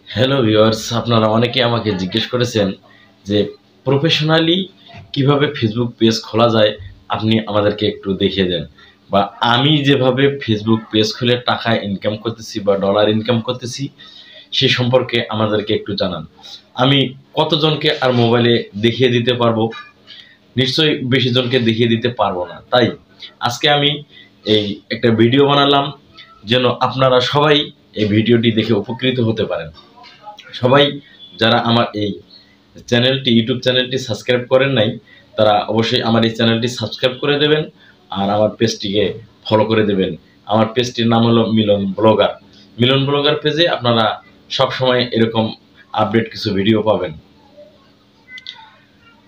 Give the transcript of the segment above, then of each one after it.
Hello viewers, আপনারা অনেকে আমাকে জিজ্ঞেস করেছেন যে প্রফেশনালি কিভাবে ফেসবুক পেজ খোলা যায়, আপনি আমাদেরকে একটু দেখিয়ে দেন। বা আমি যেভাবে ফেসবুক পেজ খুলে টাকা ইনকাম করতেছি বা ডলার ইনকাম করতেছি সে সম্পর্কে আমাদেরকে একটু জানান। আমি কতজনকে আর মোবাইলে দেখিয়ে দিতে পারবো? নিশ্চয়ই বেশি জনকে দেখিয়ে দিতে পারবো না। তাই আজকে আমি এই একটা ভিডিও বানালাম যেন আপনারা সবাই এই ভিডিওটি দেখে উপকৃত হতে পারেন। সবাই যারা আমার এই চ্যানেলটি ইউটিউব চ্যানেলটি সাবস্ক্রাইব করেন নাই তারা অবশ্যই আমার এই চ্যানেলটি সাবস্ক্রাইব করে দেবেন আর আমার পেজটিকে ফলো করে দেবেন। আমার পেজটির নাম হলো মিলন ব্লগার। মিলন ব্লগার পেজে আপনারা সব সময় এরকম আপডেট কিছু ভিডিও পাবেন।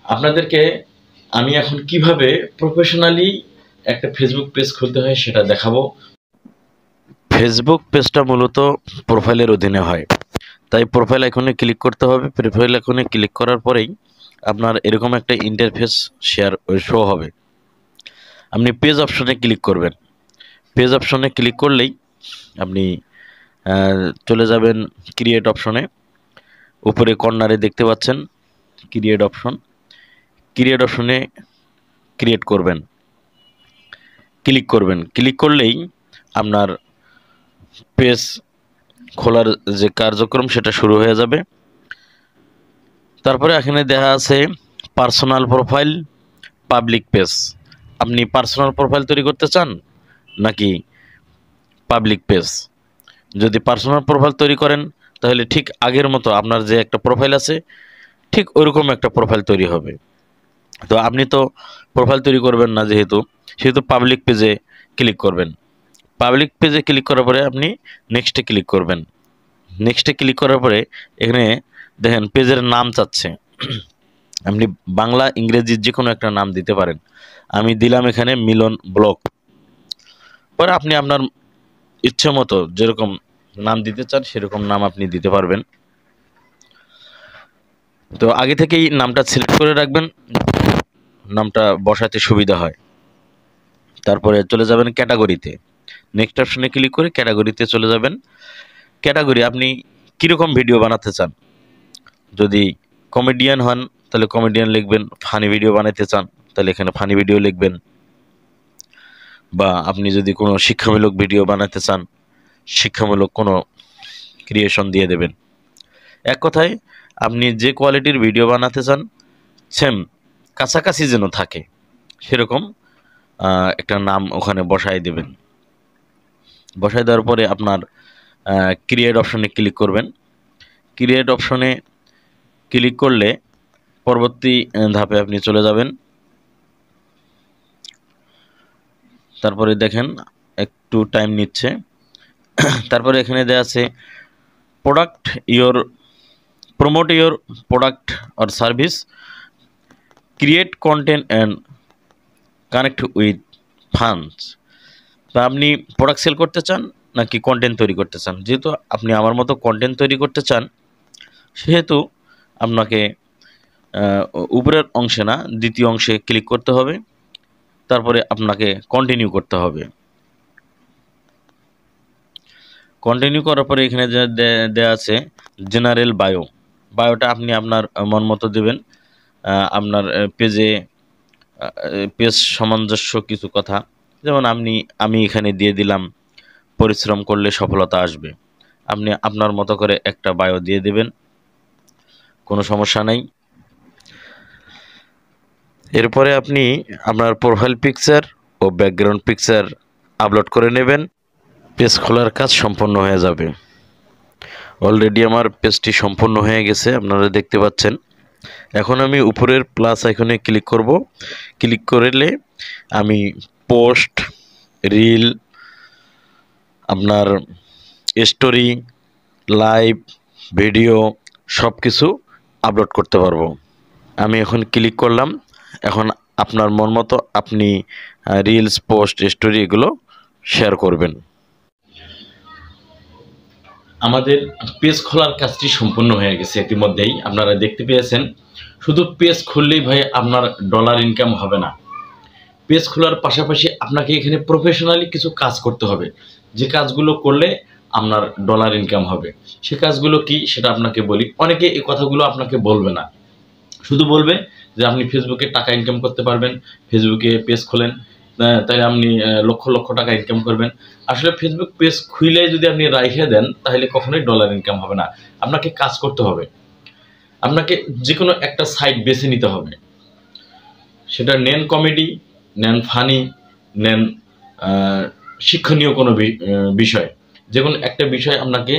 আপনাদেরকে আমি এখন কিভাবে প্রফেশনালি একটা ফেসবুক পেজ খুলতে হয় সেটা দেখাবো। ফেসবুক পেজটা মূলত প্রোফাইলের অধীনে হয়, তাই প্রোফাইল আইকনে ক্লিক করতে হবে। প্রোফাইল আইকনে ক্লিক করার পরেই আপনার এরকম একটা ইন্টারফেস শো হবে। আপনি পেজ অপশনে ক্লিক করবেন। পেজ অপশনে ক্লিক করলেই আপনি চলে যাবেন ক্রিয়েট অপশনে। উপরে কর্নারে দেখতে পাচ্ছেন ক্রিয়েট অপশন। ক্রিয়েট অপশনে ক্রিয়েট করবেন, ক্লিক করবেন। ক্লিক করলেই আপনার পেজ খোলার যে কার্যক্রম সেটা শুরু হয়ে যাবে। তারপরে এখানে দেখা আছে পার্সোনাল প্রোফাইল, পাবলিক পেজ। আপনি পার্সোনাল প্রোফাইল তৈরি করতে চান নাকি পাবলিক পেজ? যদি পার্সোনাল প্রোফাইল তৈরি করেন তাহলে ঠিক আগের মতো আপনার যে একটা প্রোফাইল আছে ঠিক ওইরকম একটা প্রোফাইল তৈরি হবে। তো আপনি তো প্রোফাইল তৈরি করবেন না, সেহেতু পাবলিক পেজে ক্লিক করবেন। পাবলিক পেজে ক্লিক করার পরে আপনি নেক্সটে ক্লিক করবেন। নেক্সটে ক্লিক করার পরে এখানে দেখেন পেজের নাম চাচ্ছে। আপনি বাংলা ইংরেজি যে কোনো একটা নাম দিতে পারেন। আমি দিলাম এখানে মিলন ব্লগ। পরে আপনি আপনার ইচ্ছে মতো যেরকম নাম দিতে চান সেরকম নাম আপনি দিতে পারবেন। তো আগে থেকেই নামটা সিলেক্ট করে রাখবেন, নামটা বসাতে সুবিধা হয়। তারপরে চলে যাবেন ক্যাটাগরিতে। নেক্সট অপশনে ক্লিক করে ক্যাটাগরিতে চলে যাবেন। ক্যাটাগরি আপনি কীরকম ভিডিও বানাতে চান। যদি কমেডিয়ান হন তাহলে কমেডিয়ান লিখবেন, ফানি ভিডিও বানাতে চান তাহলে এখানে ফানি ভিডিও লিখবেন, বা আপনি যদি কোনো শিক্ষামূলক ভিডিও বানাতে চান শিক্ষামূলক কোনো ক্রিয়েশন দিয়ে দেবেন। এক কথায় আপনি যে কোয়ালিটির ভিডিও বানাতে চান সেম কাছাকাছি যেন থাকে সেরকম একটা নাম ওখানে বসাই দেবেন। বসাই দেওয়ার পরে আপনার ক্রিয়েট অপশনে ক্লিক করবেন। ক্রিয়েট অপশনে ক্লিক করলে পরবর্তী ধাপে আপনি চলে যাবেন। তারপরে দেখেন একটু টাইম নিচ্ছে। তারপরে এখানে দেওয়া আছে promote your product or service, create content and connect with funds. তা আপনি প্রোডাক্ট সেল করতে চান নাকি কন্টেন্ট তৈরি করতে চান? যেহেতু আপনি আমার মতো কন্টেন্ট তৈরি করতে চান সেহেতু আপনাকে উপরের অংশে না দ্বিতীয় অংশে ক্লিক করতে হবে। তারপরে আপনাকে কন্টিনিউ করতে হবে। কন্টিনিউ করার পরে এখানে দেওয়া আছে জেনারেল বায়োটা আপনি আপনার মন মতো দেবেন। আপনার পেজ সামঞ্জস্য কিছু কথা, যেমন আমি এখানে দিয়ে দিলাম পরিশ্রম করলে সফলতা আসবে। আপনি আপনার মতো করে একটা বায়ো দিয়ে দেবেন, কোনো সমস্যা নেই। এরপরে আপনি আপনার প্রোফাইল পিকচার ও ব্যাকগ্রাউন্ড পিকচার আপলোড করে নেবেন। পেজ খোলার কাজ সম্পন্ন হয়ে যাবে। অলরেডি আমার পেজটি সম্পূর্ণ হয়ে গেছে, আপনারা দেখতে পাচ্ছেন। এখন আমি উপরের প্লাস আইকনে ক্লিক করব। ক্লিক করলে আমি পোস্ট, রিল, আপনার স্টোরি, লাইভ ভিডিও সব কিছু আপলোড করতে পারবো। আমি এখন ক্লিক করলাম। এখন আপনার মন মতো আপনি রিলস, পোস্ট, স্টোরি এগুলো শেয়ার করবেন। আমাদের পেজ খোলার কাজটি সম্পূর্ণ হয়ে গেছে ইতিমধ্যেই, আপনারা দেখতে পেয়েছেন। শুধু পেজ খুললেই ভাই আপনার ডলার ইনকাম হবে না। পেজ খোলার পাশাপাশি আপনাকে এখানে প্রফেশনালি কিছু কাজ করতে হবে, যে কাজগুলো করলে আপনার ডলার ইনকাম হবে। সে কাজগুলো কি সেটা আপনাকে বলি। অনেকে এই কথাগুলো আপনাকে বলবে না, শুধু বলবে যে আপনি ফেসবুকে টাকা ইনকাম করতে পারবেন, ফেসবুকে পেজ খোলেন, তাহলে আপনি লক্ষ লক্ষ টাকা ইনকাম করবেন। আসলে ফেসবুক পেজ খুলে যদি আপনি রাইখে দেন তাহলে কখনোই ডলার ইনকাম হবে না। আপনাকে কাজ করতে হবে, আপনাকে যে কোনো একটা সাইট বেছে নিতে হবে। সেটা নেন কমেডি, নেন ফানি, নেন শিক্ষণীয় কোনো বিষয়, যে কোনো একটা বিষয় আপনাকে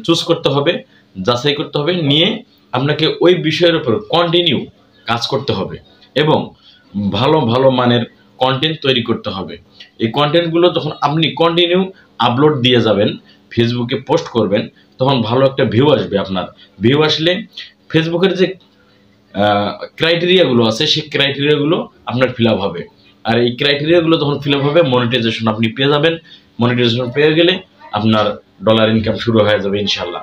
চুজ করতে হবে, যাচাই করতে হবে, নিয়ে আপনাকে ওই বিষয়ের উপর কন্টিনিউ কাজ করতে হবে এবং ভালো ভালো মানের কন্টেন্ট তৈরি করতে হবে। এই কন্টেন্টগুলো যখন আপনি কন্টিনিউ আপলোড দিয়ে যাবেন, ফেসবুকে পোস্ট করবেন, তখন ভালো একটা ভিউ আসবে। আপনার ভিউ আসলে ফেসবুকের যে ক্রাইটেরিয়াগুলো আছে সেই ক্রাইটেরিয়াগুলো আপনার ফিল আপ হবে। আর এই ক্রাইটেরিয়াগুলো যখন ফিল আপ হবে, মনিটাইজেশন আপনি পেয়ে যাবেন। মনিটাইজেশন পেয়ে গেলে আপনার ডলার ইনকাম শুরু হয়ে যাবে ইনশাল্লাহ।